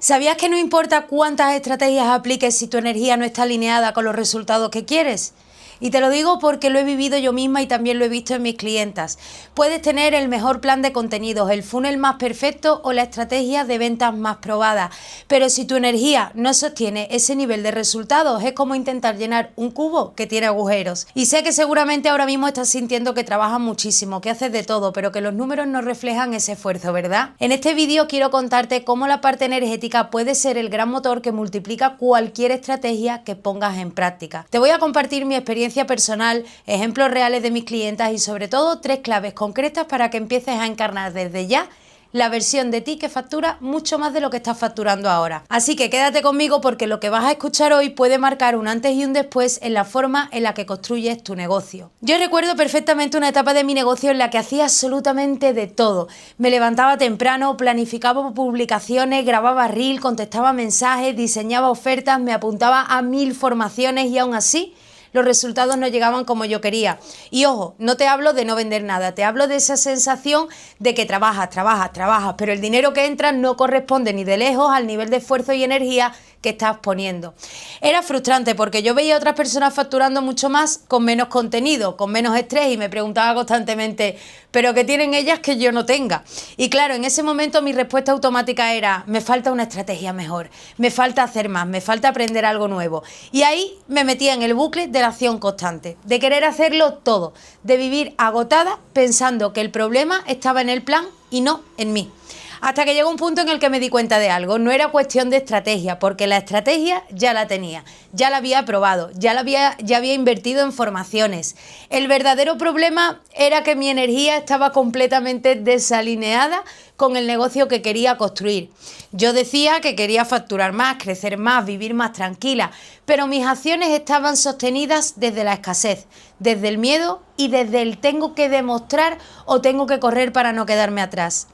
¿Sabías que no importa cuántas estrategias apliques si tu energía no está alineada con los resultados que quieres? Y te lo digo porque lo he vivido yo misma y también lo he visto en mis clientas. Puedes tener el mejor plan de contenidos, el funnel más perfecto o la estrategia de ventas más probada, pero si tu energía no sostiene ese nivel de resultados, es como intentar llenar un cubo que tiene agujeros. Y sé que seguramente ahora mismo estás sintiendo que trabajas muchísimo, que haces de todo, pero que los números no reflejan ese esfuerzo, ¿verdad? En este vídeo quiero contarte cómo la parte energética puede ser el gran motor que multiplica cualquier estrategia que pongas en práctica. Te voy a compartir mi experiencia personal, ejemplos reales de mis clientas y sobre todo 3 claves concretas para que empieces a encarnar desde ya la versión de ti que factura mucho más de lo que estás facturando ahora. Así que quédate conmigo porque lo que vas a escuchar hoy puede marcar un antes y un después en la forma en la que construyes tu negocio. Yo recuerdo perfectamente una etapa de mi negocio en la que hacía absolutamente de todo. Me levantaba temprano, planificaba publicaciones, grababa reel, contestaba mensajes, diseñaba ofertas, me apuntaba a 1000 formaciones y aún así los resultados no llegaban como yo quería. Y ojo, no te hablo de no vender nada, te hablo de esa sensación de que trabajas, pero el dinero que entra no corresponde ni de lejos al nivel de esfuerzo y energía que estás poniendo. Era frustrante porque yo veía a otras personas facturando mucho más con menos contenido, con menos estrés y me preguntaba constantemente, ¿pero qué tienen ellas que yo no tenga? Y claro, en ese momento mi respuesta automática era, me falta una estrategia mejor, me falta hacer más, me falta aprender algo nuevo. Y ahí me metía en el bucle de la acción constante, de querer hacerlo todo, de vivir agotada pensando que el problema estaba en el plan y no en mí. Hasta que llegó un punto en el que me di cuenta de algo, no era cuestión de estrategia, porque la estrategia ya la tenía, ya la había probado, ya había invertido en formaciones. El verdadero problema era que mi energía estaba completamente desalineada con el negocio que quería construir. Yo decía que quería facturar más, crecer más, vivir más tranquila, pero mis acciones estaban sostenidas desde la escasez, desde el miedo y desde el tengo que demostrar o tengo que correr para no quedarme atrás.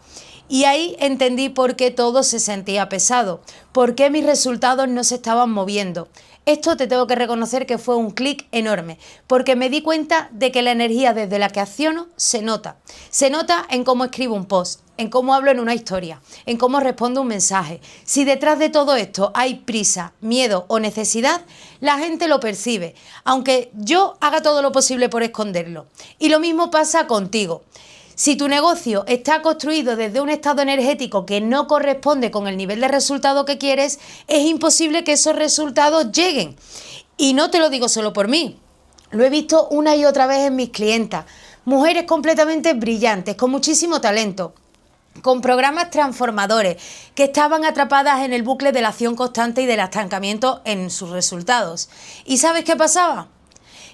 Y ahí entendí por qué todo se sentía pesado, por qué mis resultados no se estaban moviendo. Esto te tengo que reconocer que fue un clic enorme, porque me di cuenta de que la energía desde la que acciono se nota. Se nota en cómo escribo un post, en cómo hablo en una historia, en cómo respondo un mensaje. Si detrás de todo esto hay prisa, miedo o necesidad, la gente lo percibe, aunque yo haga todo lo posible por esconderlo. Y lo mismo pasa contigo. Si tu negocio está construido desde un estado energético que no corresponde con el nivel de resultado que quieres, es imposible que esos resultados lleguen. Y no te lo digo solo por mí, lo he visto una y otra vez en mis clientas. Mujeres completamente brillantes, con muchísimo talento, con programas transformadores, que estaban atrapadas en el bucle de la acción constante y del estancamiento en sus resultados. ¿Y sabes qué pasaba?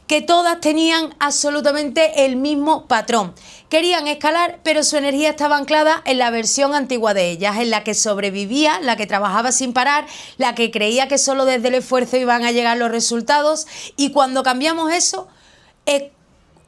Que todas tenían absolutamente el mismo patrón. Querían escalar, pero su energía estaba anclada en la versión antigua de ellas, en la que sobrevivía, la que trabajaba sin parar, la que creía que solo desde el esfuerzo iban a llegar los resultados. Y cuando cambiamos eso,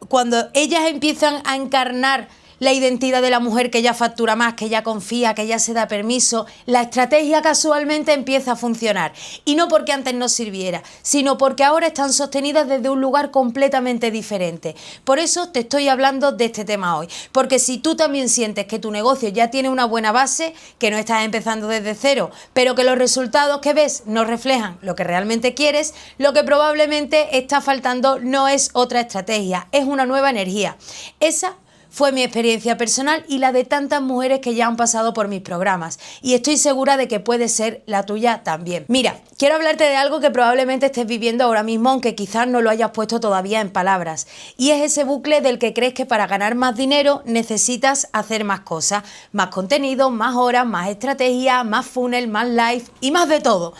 cuando ellas empiezan a encarnar la identidad de la mujer que ya factura más, que ya confía, que ya se da permiso, la estrategia casualmente empieza a funcionar. Y no porque antes no sirviera, sino porque ahora están sostenidas desde un lugar completamente diferente. Por eso te estoy hablando de este tema hoy. Porque si tú también sientes que tu negocio ya tiene una buena base, que no estás empezando desde cero, pero que los resultados que ves no reflejan lo que realmente quieres, lo que probablemente está faltando no es otra estrategia, es una nueva energía. Esa fue mi experiencia personal y la de tantas mujeres que ya han pasado por mis programas, y estoy segura de que puede ser la tuya también. Mira, quiero hablarte de algo que probablemente estés viviendo ahora mismo, aunque quizás no lo hayas puesto todavía en palabras, y es ese bucle del que crees que para ganar más dinero necesitas hacer más cosas, más contenido, más horas, más estrategia, más funnel, más live y más de todo.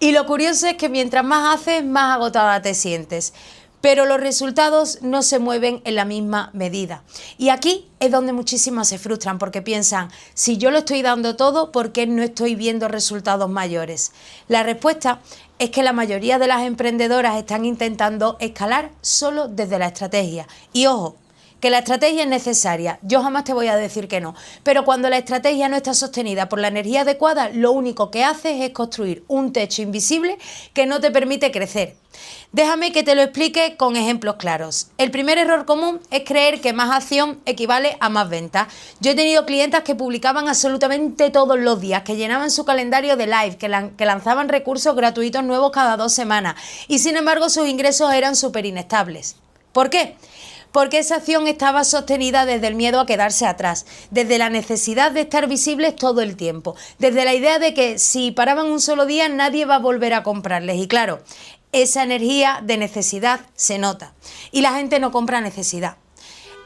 Y lo curioso es que mientras más haces, más agotada te sientes. Pero los resultados no se mueven en la misma medida. Y aquí es donde muchísimas se frustran porque piensan, si yo lo estoy dando todo, ¿por qué no estoy viendo resultados mayores? La respuesta es que la mayoría de las emprendedoras están intentando escalar solo desde la estrategia. Y ojo, que la estrategia es necesaria, yo jamás te voy a decir que no, pero cuando la estrategia no está sostenida por la energía adecuada, lo único que haces es construir un techo invisible que no te permite crecer. Déjame que te lo explique con ejemplos claros. El primer error común es creer que más acción equivale a más ventas. Yo he tenido clientas que publicaban absolutamente todos los días, que llenaban su calendario de live, que lanzaban recursos gratuitos nuevos cada 2 semanas y sin embargo sus ingresos eran súper inestables. ¿Por qué? Porque esa acción estaba sostenida desde el miedo a quedarse atrás, desde la necesidad de estar visibles todo el tiempo, desde la idea de que si paraban un solo día nadie va a volver a comprarles. Y claro, esa energía de necesidad se nota y la gente no compra necesidad.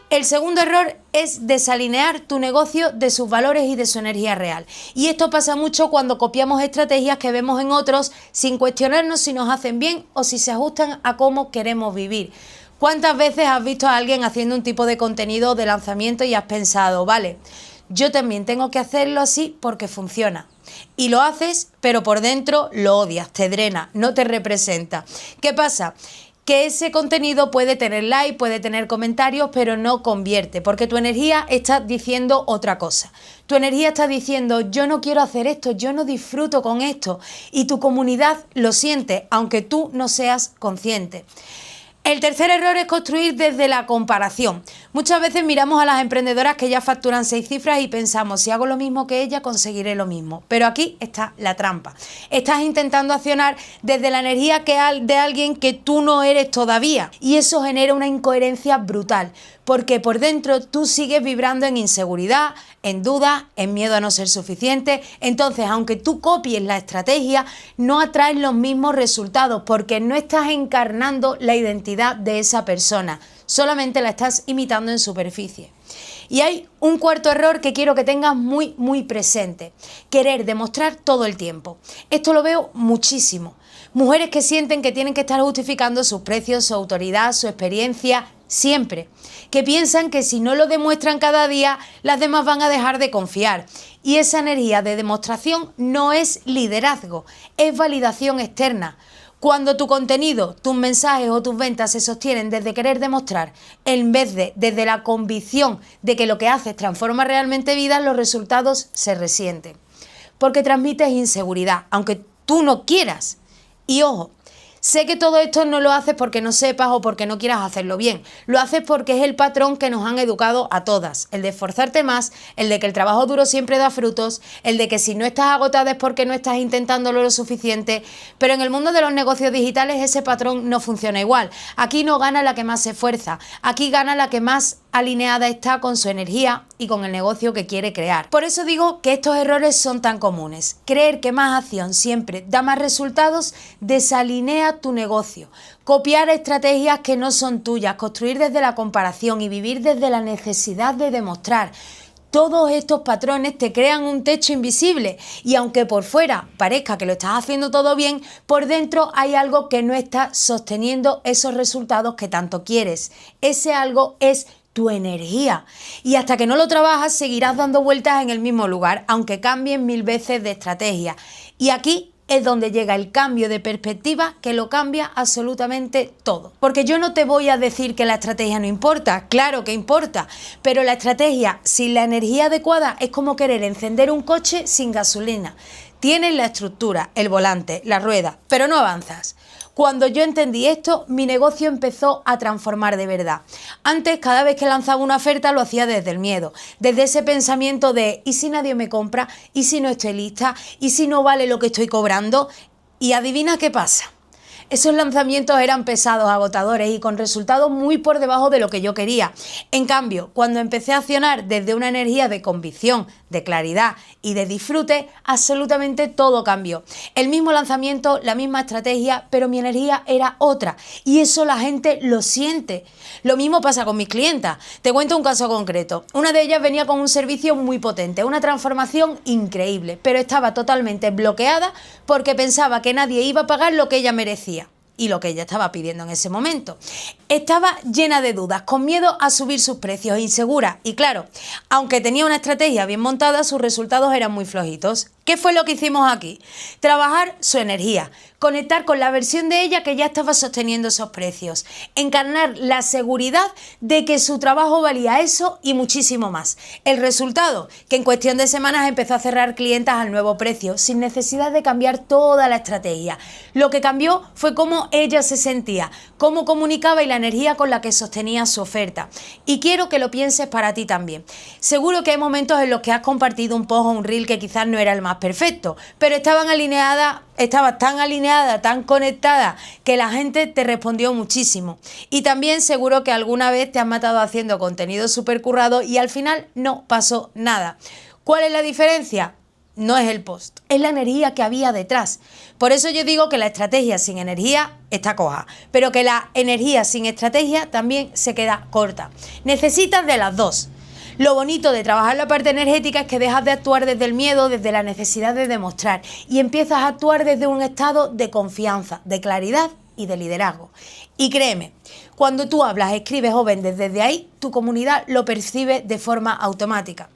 El segundo error es desalinear tu negocio de sus valores y de su energía real. Y esto pasa mucho cuando copiamos estrategias que vemos en otros sin cuestionarnos si nos hacen bien o si se ajustan a cómo queremos vivir. ¿Cuántas veces has visto a alguien haciendo un tipo de contenido de lanzamiento y has pensado, vale, yo también tengo que hacerlo así porque funciona? Y lo haces, pero por dentro lo odias, te drena, no te representa. ¿Qué pasa? Que ese contenido puede tener like, puede tener comentarios, pero no convierte, porque tu energía está diciendo otra cosa. Tu energía está diciendo, yo no quiero hacer esto, yo no disfruto con esto, y tu comunidad lo siente, aunque tú no seas consciente. El tercer error es construir desde la comparación. Muchas veces miramos a las emprendedoras que ya facturan 6 cifras y pensamos, si hago lo mismo que ella, conseguiré lo mismo. Pero aquí está la trampa. Estás intentando accionar desde la energía de alguien que tú no eres todavía. Y eso genera una incoherencia brutal, porque por dentro tú sigues vibrando en inseguridad, en duda, en miedo a no ser suficiente. Entonces, aunque tú copies la estrategia, no atraes los mismos resultados porque no estás encarnando la identidad de esa persona, solamente la estás imitando en superficie. Y hay un cuarto error que quiero que tengas muy presente: querer demostrar todo el tiempo. Esto lo veo muchísimo. Mujeres que sienten que tienen que estar justificando sus precios, su autoridad, su experiencia, siempre. Que piensan que si no lo demuestran cada día, las demás van a dejar de confiar. Y esa energía de demostración no es liderazgo, es validación externa. Cuando tu contenido, tus mensajes o tus ventas se sostienen desde querer demostrar, en vez de desde la convicción de que lo que haces transforma realmente vidas, los resultados se resienten. Porque transmites inseguridad, aunque tú no quieras. Y ojo, sé que todo esto no lo haces porque no sepas o porque no quieras hacerlo bien. Lo haces porque es el patrón que nos han educado a todas. El de esforzarte más, el de que el trabajo duro siempre da frutos, el de que si no estás agotada es porque no estás intentándolo lo suficiente. Pero en el mundo de los negocios digitales ese patrón no funciona igual. Aquí no gana la que más se esfuerza. Aquí gana la que más alineada está con su energía y con el negocio que quiere crear. Por eso digo que estos errores son tan comunes. Creer que más acción siempre da más resultados desalinea tu negocio. Copiar estrategias que no son tuyas, construir desde la comparación y vivir desde la necesidad de demostrar. Todos estos patrones te crean un techo invisible y aunque por fuera parezca que lo estás haciendo todo bien, por dentro hay algo que no está sosteniendo esos resultados que tanto quieres. Ese algo es tu energía. Y hasta que no lo trabajas seguirás dando vueltas en el mismo lugar, aunque cambies 1000 veces de estrategia. Y aquí es donde llega el cambio de perspectiva que lo cambia absolutamente todo. Porque yo no te voy a decir que la estrategia no importa, claro que importa, pero la estrategia sin la energía adecuada es como querer encender un coche sin gasolina. Tienes la estructura, el volante, la rueda, pero no avanzas. Cuando yo entendí esto, mi negocio empezó a transformar de verdad. Antes, cada vez que lanzaba una oferta, lo hacía desde el miedo, desde ese pensamiento de ¿y si nadie me compra? ¿Y si no estoy lista? ¿Y si no vale lo que estoy cobrando? Y adivina qué pasa. Esos lanzamientos eran pesados, agotadores y con resultados muy por debajo de lo que yo quería. En cambio, cuando empecé a accionar desde una energía de convicción, de claridad y de disfrute, absolutamente todo cambió. El mismo lanzamiento, la misma estrategia, pero mi energía era otra y eso la gente lo siente. Lo mismo pasa con mis clientas. Te cuento un caso concreto. Una de ellas venía con un servicio muy potente, una transformación increíble, pero estaba totalmente bloqueada porque pensaba que nadie iba a pagar lo que ella merecía y lo que ella estaba pidiendo en ese momento. Estaba llena de dudas, con miedo a subir sus precios, insegura y claro, aunque tenía una estrategia bien montada, sus resultados eran muy flojitos. ¿Qué fue lo que hicimos aquí? Trabajar su energía, conectar con la versión de ella que ya estaba sosteniendo esos precios, encarnar la seguridad de que su trabajo valía eso y muchísimo más. El resultado, que en cuestión de semanas empezó a cerrar clientas al nuevo precio, sin necesidad de cambiar toda la estrategia. Lo que cambió fue cómo ella se sentía, cómo comunicaba y la energía con la que sostenía su oferta. Y quiero que lo pienses para ti también. Seguro que hay momentos en los que has compartido un post o un reel que quizás no era el más perfecto, pero estabas tan alineada, tan conectada, que la gente te respondió muchísimo. Y también seguro que alguna vez te has matado haciendo contenido súper currado y al final no pasó nada. ¿Cuál es la diferencia? No es el post, es la energía que había detrás. Por eso yo digo que la estrategia sin energía está coja, pero que la energía sin estrategia también se queda corta. Necesitas de las dos. Lo bonito de trabajar la parte energética es que dejas de actuar desde el miedo, desde la necesidad de demostrar y empiezas a actuar desde un estado de confianza, de claridad y de liderazgo. Y créeme, cuando tú hablas, escribes o vendes desde ahí, tu comunidad lo percibe de forma automática.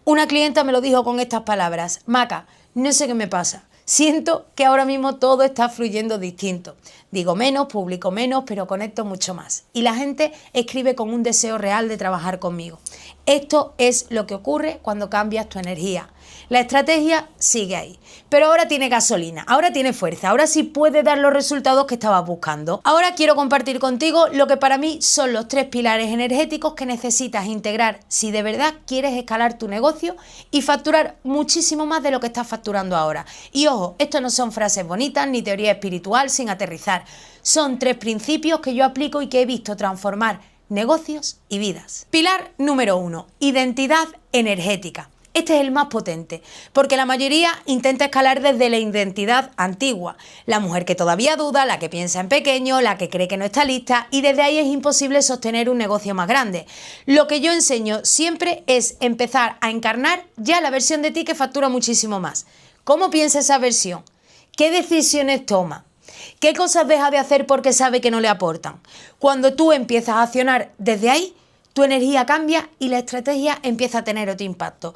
Una clienta me lo dijo con estas palabras: Maca, no sé qué me pasa. Siento que ahora mismo todo está fluyendo distinto. Digo menos, publico menos, pero conecto mucho más. Y la gente escribe con un deseo real de trabajar conmigo. Esto es lo que ocurre cuando cambias tu energía. La estrategia sigue ahí, pero ahora tiene gasolina, ahora tiene fuerza, ahora sí puede dar los resultados que estabas buscando. Ahora quiero compartir contigo lo que para mí son los 3 pilares energéticos que necesitas integrar si de verdad quieres escalar tu negocio y facturar muchísimo más de lo que estás facturando ahora. Y ojo, esto no son frases bonitas ni teoría espiritual sin aterrizar. Son 3 principios que yo aplico y que he visto transformar negocios y vidas. Pilar número 1, identidad energética. Este es el más potente, porque la mayoría intenta escalar desde la identidad antigua. La mujer que todavía duda, la que piensa en pequeño, la que cree que no está lista, y desde ahí es imposible sostener un negocio más grande. Lo que yo enseño siempre es empezar a encarnar ya la versión de ti que factura muchísimo más. ¿Cómo piensa esa versión? ¿Qué decisiones toma? ¿Qué cosas deja de hacer porque sabe que no le aportan? Cuando tú empiezas a accionar desde ahí, tu energía cambia y la estrategia empieza a tener otro impacto.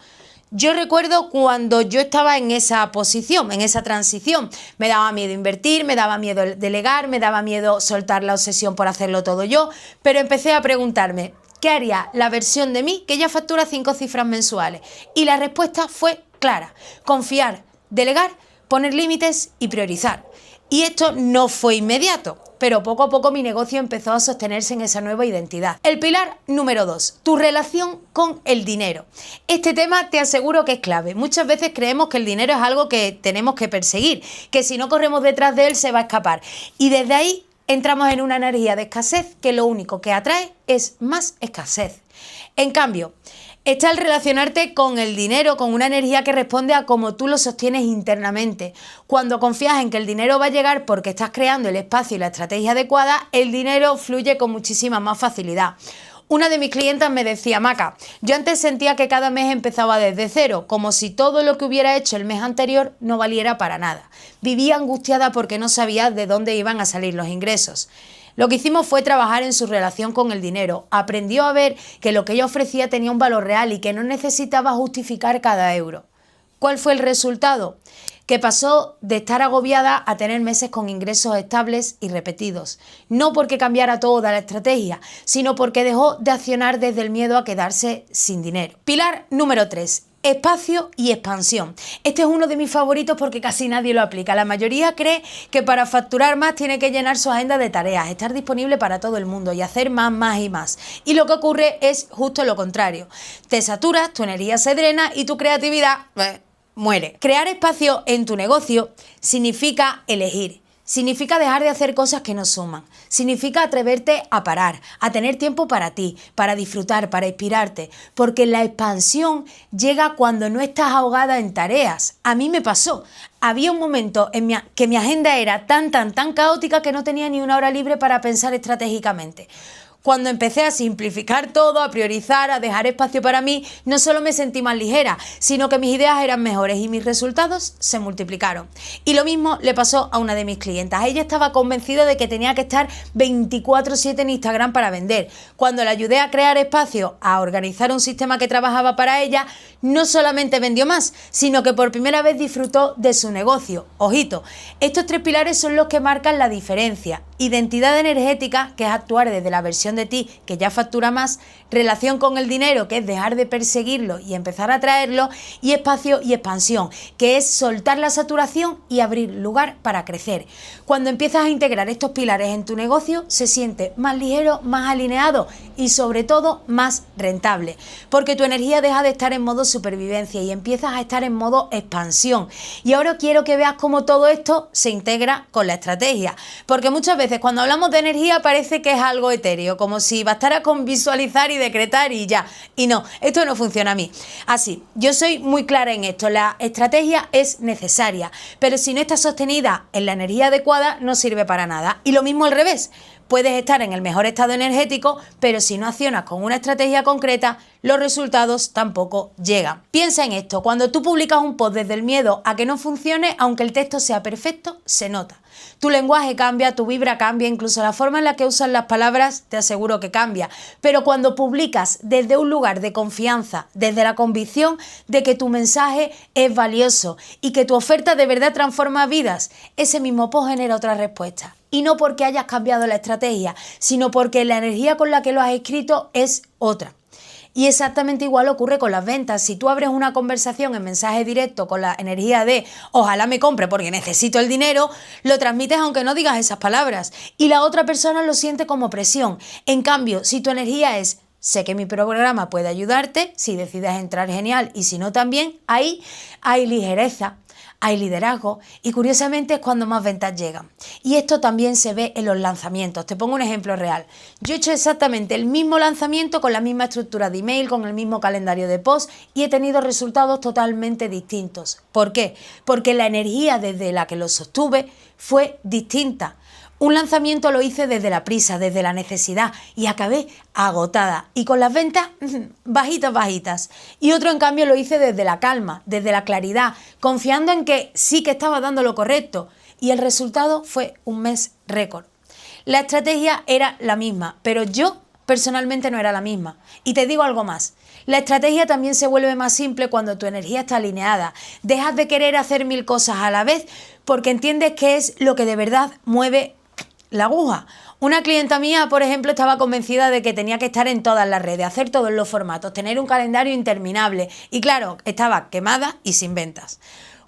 Yo recuerdo cuando yo estaba en esa posición, en esa transición, me daba miedo invertir, me daba miedo delegar, me daba miedo soltar la obsesión por hacerlo todo yo, pero empecé a preguntarme, ¿qué haría la versión de mí que ya factura 5 cifras mensuales? Y la respuesta fue clara: confiar, delegar, poner límites y priorizar. Y esto no fue inmediato, pero poco a poco mi negocio empezó a sostenerse en esa nueva identidad. El pilar número 2, tu relación con el dinero. Este tema te aseguro que es clave. Muchas veces creemos que el dinero es algo que tenemos que perseguir, que si no corremos detrás de él se va a escapar. Y desde ahí entramos en una energía de escasez que lo único que atrae es más escasez. En cambio, está el relacionarte con el dinero, con una energía que responde a cómo tú lo sostienes internamente. Cuando confías en que el dinero va a llegar porque estás creando el espacio y la estrategia adecuada, el dinero fluye con muchísima más facilidad. Una de mis clientas me decía: Maca, yo antes sentía que cada mes empezaba desde cero, como si todo lo que hubiera hecho el mes anterior no valiera para nada. Vivía angustiada porque no sabía de dónde iban a salir los ingresos. Lo que hicimos fue trabajar en su relación con el dinero. Aprendió a ver que lo que ella ofrecía tenía un valor real y que no necesitaba justificar cada euro. ¿Cuál fue el resultado? Que pasó de estar agobiada a tener meses con ingresos estables y repetidos. No porque cambiara toda la estrategia, sino porque dejó de accionar desde el miedo a quedarse sin dinero. Pilar número 3. Espacio y expansión. Este es uno de mis favoritos porque casi nadie lo aplica. La mayoría cree que para facturar más tiene que llenar su agenda de tareas, estar disponible para todo el mundo y hacer más y más. Y lo que ocurre es justo lo contrario. Te saturas, tu energía se drena y tu creatividad muere. Crear espacio en tu negocio significa elegir. Significa dejar de hacer cosas que no suman. Significa atreverte a parar, a tener tiempo para ti, para disfrutar, para inspirarte. Porque la expansión llega cuando no estás ahogada en tareas. A mí me pasó. Había un momento que mi agenda era tan caótica que no tenía ni una hora libre para pensar estratégicamente. Cuando empecé a simplificar todo, a priorizar, a dejar espacio para mí, no solo me sentí más ligera, sino que mis ideas eran mejores y mis resultados se multiplicaron. Y lo mismo le pasó a una de mis clientas. Ella estaba convencida de que tenía que estar 24/7 en Instagram para vender. Cuando la ayudé a crear espacio, a organizar un sistema que trabajaba para ella, no solamente vendió más, sino que por primera vez disfrutó de su negocio. Ojito, estos 3 pilares son los que marcan la diferencia. Identidad energética, que es actuar desde la versión de ti que ya factura más, relación con el dinero, que es dejar de perseguirlo y empezar a traerlo, y espacio y expansión, que es soltar la saturación y abrir lugar para crecer. Cuando empiezas a integrar estos pilares en tu negocio, se siente más ligero, más alineado y sobre todo más rentable, porque tu energía deja de estar en modo supervivencia y empiezas a estar en modo expansión. Y ahora quiero que veas cómo todo esto se integra con la estrategia, porque muchas veces cuando hablamos de energía parece que es algo etéreo, como si bastara con visualizar y decretar y ya. Y no, esto no funciona a mí. Así, yo soy muy clara en esto, la estrategia es necesaria, pero si no está sostenida en la energía adecuada no sirve para nada. Y lo mismo al revés. Puedes estar en el mejor estado energético, pero si no accionas con una estrategia concreta, los resultados tampoco llegan. Piensa en esto, cuando tú publicas un post desde el miedo a que no funcione, aunque el texto sea perfecto, se nota. Tu lenguaje cambia, tu vibra cambia, incluso la forma en la que usas las palabras te aseguro que cambia. Pero cuando publicas desde un lugar de confianza, desde la convicción de que tu mensaje es valioso y que tu oferta de verdad transforma vidas, ese mismo post genera otra respuesta. Y no porque hayas cambiado la estrategia, sino porque la energía con la que lo has escrito es otra. Y exactamente igual ocurre con las ventas. Si tú abres una conversación en mensaje directo con la energía de ojalá me compre porque necesito el dinero, lo transmites aunque no digas esas palabras y la otra persona lo siente como presión. En cambio, si tu energía es sé que mi programa puede ayudarte, si decides entrar genial y si no también, ahí hay ligereza. Hay liderazgo y curiosamente es cuando más ventas llegan. Y esto también se ve en los lanzamientos. Te pongo un ejemplo real. Yo he hecho exactamente el mismo lanzamiento con la misma estructura de email, con el mismo calendario de post y he tenido resultados totalmente distintos. ¿Por qué? Porque la energía desde la que lo sostuve fue distinta. Un lanzamiento lo hice desde la prisa, desde la necesidad y acabé agotada y con las ventas bajitas. Y otro en cambio lo hice desde la calma, desde la claridad, confiando en que sí que estaba dando lo correcto y el resultado fue un mes récord. La estrategia era la misma, pero yo personalmente no era la misma. Y te digo algo más. La estrategia también se vuelve más simple cuando tu energía está alineada. Dejas de querer hacer 1000 cosas a la vez porque entiendes que es lo que de verdad mueve la aguja. Una clienta mía, por ejemplo, estaba convencida de que tenía que estar en todas las redes, hacer todos los formatos, tener un calendario interminable y claro, estaba quemada y sin ventas.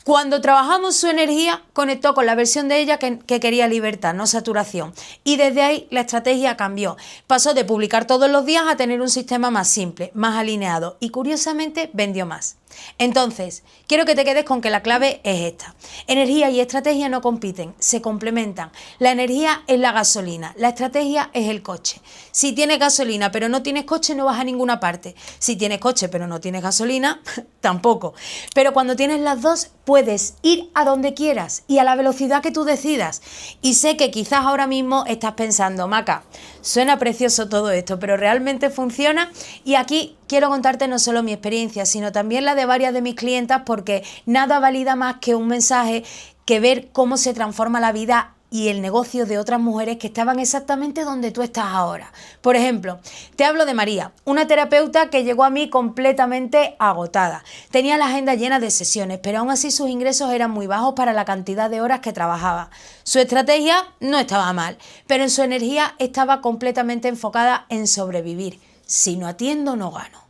Cuando trabajamos su energía, conectó con la versión de ella que quería libertad, no saturación. Y desde ahí la estrategia cambió. Pasó de publicar todos los días a tener un sistema más simple, más alineado y curiosamente vendió más. Entonces, quiero que te quedes con que la clave es esta. Energía y estrategia no compiten, se complementan. La energía es la gasolina, la estrategia es el coche. Si tienes gasolina pero no tienes coche no vas a ninguna parte. Si tienes coche pero no tienes gasolina, tampoco. Pero cuando tienes las dos puedes ir a donde quieras y a la velocidad que tú decidas. Y sé que quizás ahora mismo estás pensando, Maca, suena precioso todo esto, pero ¿realmente funciona? Y aquí quiero contarte no solo mi experiencia, sino también la de varias de mis clientas, porque nada valida más que un mensaje que ver cómo se transforma la vida y el negocio de otras mujeres que estaban exactamente donde tú estás ahora. Por ejemplo, te hablo de María, una terapeuta que llegó a mí completamente agotada. Tenía la agenda llena de sesiones, pero aún así sus ingresos eran muy bajos para la cantidad de horas que trabajaba. Su estrategia no estaba mal, pero en su energía estaba completamente enfocada en sobrevivir. Si no atiendo, no gano.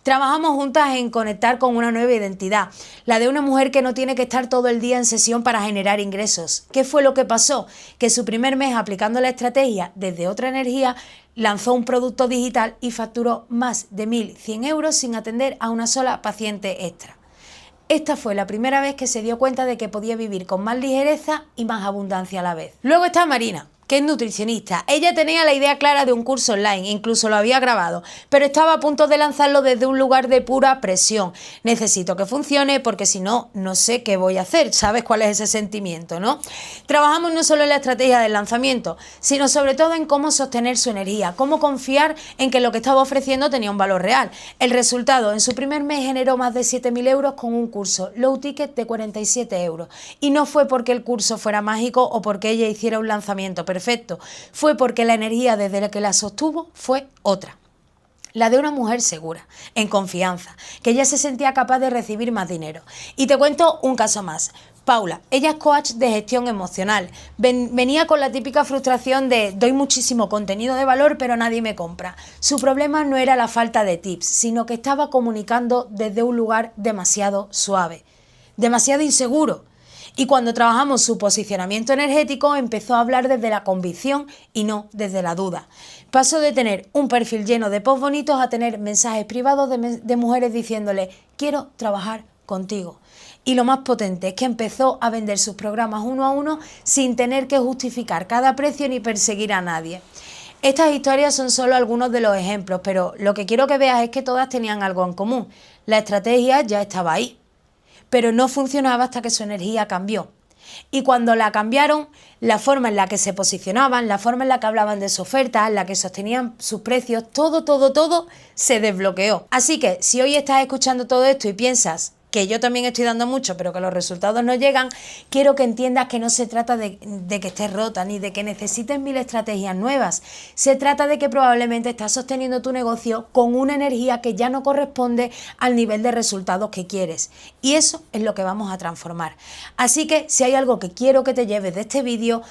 Trabajamos juntas en conectar con una nueva identidad, la de una mujer que no tiene que estar todo el día en sesión para generar ingresos. ¿Qué fue lo que pasó? Que su primer mes aplicando la estrategia desde otra energía, lanzó un producto digital y facturó más de 1.100 euros sin atender a una sola paciente extra. Esta fue la primera vez que se dio cuenta de que podía vivir con más ligereza y más abundancia a la vez. Luego está Marina, que es nutricionista. Ella tenía la idea clara de un curso online, incluso lo había grabado, pero estaba a punto de lanzarlo desde un lugar de pura presión. Necesito que funcione porque si no, no sé qué voy a hacer. ¿Sabes cuál es ese sentimiento, no? Trabajamos no solo en la estrategia del lanzamiento, sino sobre todo en cómo sostener su energía, cómo confiar en que lo que estaba ofreciendo tenía un valor real. El resultado, en su primer mes generó más de 7.000 euros con un curso low ticket de 47 euros. Y no fue porque el curso fuera mágico o porque ella hiciera un lanzamiento perfecto, fue porque la energía desde la que la sostuvo fue otra. La de una mujer segura, en confianza, que ya se sentía capaz de recibir más dinero. Y te cuento un caso más. Paula, ella es coach de gestión emocional. Venía con la típica frustración de doy muchísimo contenido de valor pero nadie me compra. Su problema no era la falta de tips, sino que estaba comunicando desde un lugar demasiado suave, demasiado inseguro. Y cuando trabajamos su posicionamiento energético empezó a hablar desde la convicción y no desde la duda. Pasó de tener un perfil lleno de posts bonitos a tener mensajes privados de mujeres diciéndole quiero trabajar contigo. Y lo más potente es que empezó a vender sus programas uno a uno sin tener que justificar cada precio ni perseguir a nadie. Estas historias son solo algunos de los ejemplos, pero lo que quiero que veas es que todas tenían algo en común. La estrategia ya estaba ahí, pero no funcionaba hasta que su energía cambió. Y cuando la cambiaron, la forma en la que se posicionaban, la forma en la que hablaban de su oferta, en la que sostenían sus precios, todo se desbloqueó. Así que si hoy estás escuchando todo esto y piensas que yo también estoy dando mucho, pero que los resultados no llegan, quiero que entiendas que no se trata de que estés rota, ni de que necesites 1000 estrategias nuevas. Se trata de que probablemente estás sosteniendo tu negocio con una energía que ya no corresponde al nivel de resultados que quieres. Y eso es lo que vamos a transformar. Así que si hay algo que quiero que te lleves de este vídeo,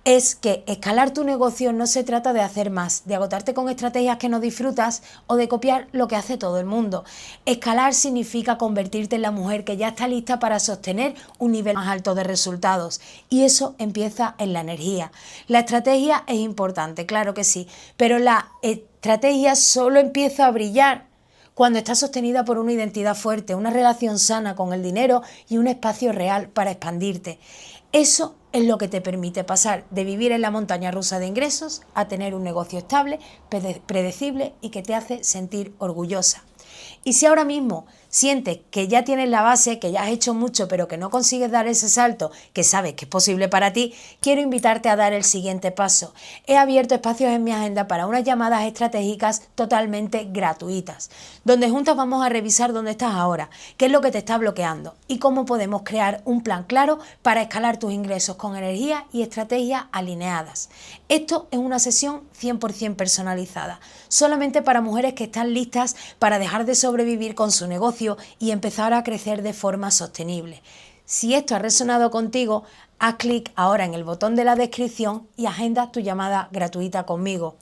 es que escalar tu negocio no se trata de hacer más, de agotarte con estrategias que no disfrutas o de copiar lo que hace todo el mundo. Escalar significa convertirte en la mujer que ya está lista para sostener un nivel más alto de resultados. Y eso empieza en la energía. La estrategia es importante, claro que sí, pero la estrategia solo empieza a brillar cuando está sostenida por una identidad fuerte, una relación sana con el dinero y un espacio real para expandirte. Eso es lo que te permite pasar de vivir en la montaña rusa de ingresos a tener un negocio estable, predecible y que te hace sentir orgullosa. Y si ahora mismo sientes que ya tienes la base, que ya has hecho mucho pero que no consigues dar ese salto, que sabes que es posible para ti, quiero invitarte a dar el siguiente paso. He abierto espacios en mi agenda para unas llamadas estratégicas totalmente gratuitas, donde juntas vamos a revisar dónde estás ahora, qué es lo que te está bloqueando y cómo podemos crear un plan claro para escalar tus ingresos con energía y estrategias alineadas. Esto es una sesión 100% personalizada, solamente para mujeres que están listas para dejar de sobrevivir con su negocio y empezar a crecer de forma sostenible. Si esto ha resonado contigo, haz clic ahora en el botón de la descripción y agenda tu llamada gratuita conmigo.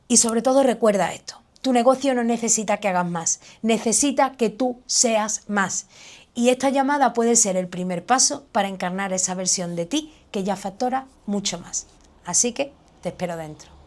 Y sobre todo recuerda esto, tu negocio no necesita que hagas más, necesita que tú seas más. Y esta llamada puede ser el primer paso para encarnar esa versión de ti que ya factora mucho más. Así que te espero dentro.